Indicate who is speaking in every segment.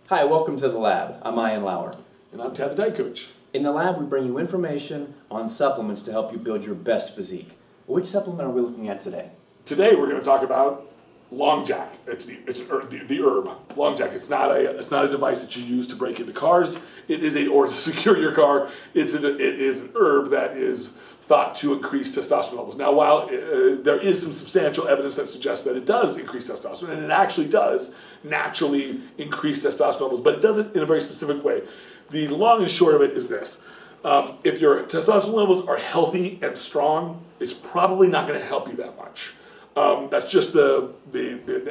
Speaker 1: Hi, welcome to the lab. I'm Ian Lauer.
Speaker 2: And I'm Tad the Diet Coach.
Speaker 1: In the lab, we bring you information on supplements to help you build your best physique. Which supplement are we looking at today?
Speaker 2: Today we're going to talk about Longjack. It's the herb Longjack. It's not a device that you use to break into cars. It is or to secure your car. It is an herb that is thought to increase testosterone levels. Now, while there is some substantial evidence that suggests that it does increase testosterone, and it actually does naturally increase testosterone levels, but it does it in a very specific way. The long and short of it is this. If your testosterone levels are healthy and strong, it's probably not going to help you that much. That's just the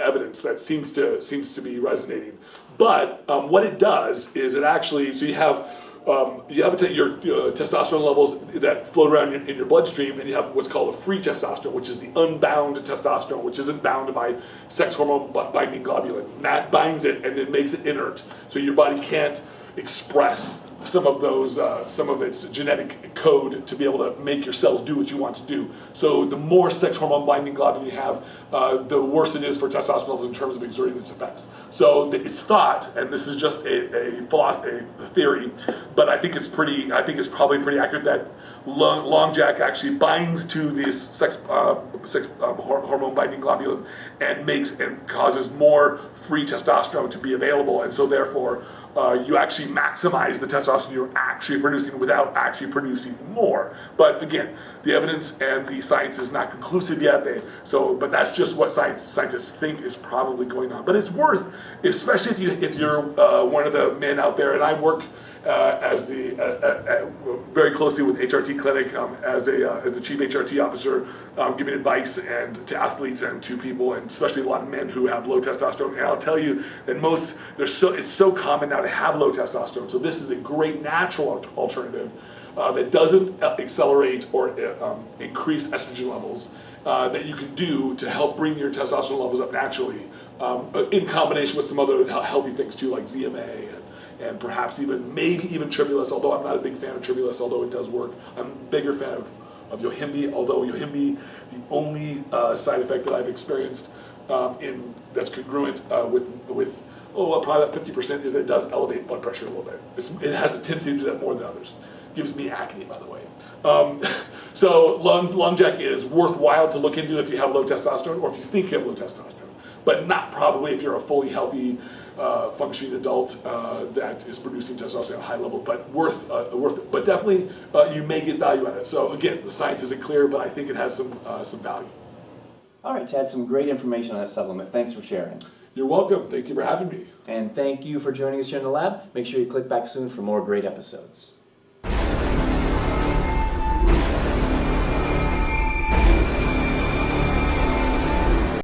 Speaker 2: evidence that seems to be resonating. But what it does is it actually, so you have your testosterone levels that float around in your bloodstream, and you have what's called a free testosterone, which is the unbound testosterone, which isn't bound by sex hormone binding globulin. And that binds it and it makes it inert, so your body can't express some of its genetic code to be able to make your cells do what you want to do. So the more sex hormone binding globulin you have, the worse it is for testosterone levels in terms of exerting its effects. So it's thought, and this is just a theory, but I think it's probably pretty accurate that Longjack actually binds to this sex hormone binding globulin and causes more free testosterone to be available, and so therefore you actually maximize the testosterone you're actually producing without actually producing more. But again, the evidence and the science is not conclusive yet. But that's just what scientists think is probably going on. But it's worth, especially if you're one of the men out there, and I work very closely with HRT Clinic as the chief HRT officer, giving advice and to athletes and to people, and especially a lot of men who have low testosterone. And I'll tell you that it's so common now to have low testosterone. So this is a great natural alternative that doesn't accelerate or increase estrogen levels that you can do to help bring your testosterone levels up naturally, in combination with some other healthy things too, like ZMA and perhaps maybe even Tribulus, although I'm not a big fan of Tribulus, although it does work. I'm a bigger fan of Yohimbe, although Yohimbe, the only side effect that I've experienced that's congruent with probably about 50% is that it does elevate blood pressure a little bit. It has a tendency to do that more than others. Gives me acne, by the way. So Longjack is worthwhile to look into if you have low testosterone or if you think you have low testosterone, but not probably if you're a fully healthy, functioning adult that is producing testosterone at a high level. But but definitely you may get value out of it. So again, the science isn't clear, but I think it has some value.
Speaker 1: All right, Tad, some great information on that supplement. Thanks for sharing.
Speaker 2: You're welcome. Thank you for having me.
Speaker 1: And thank you for joining us here in the lab. Make sure you click back soon for more great episodes.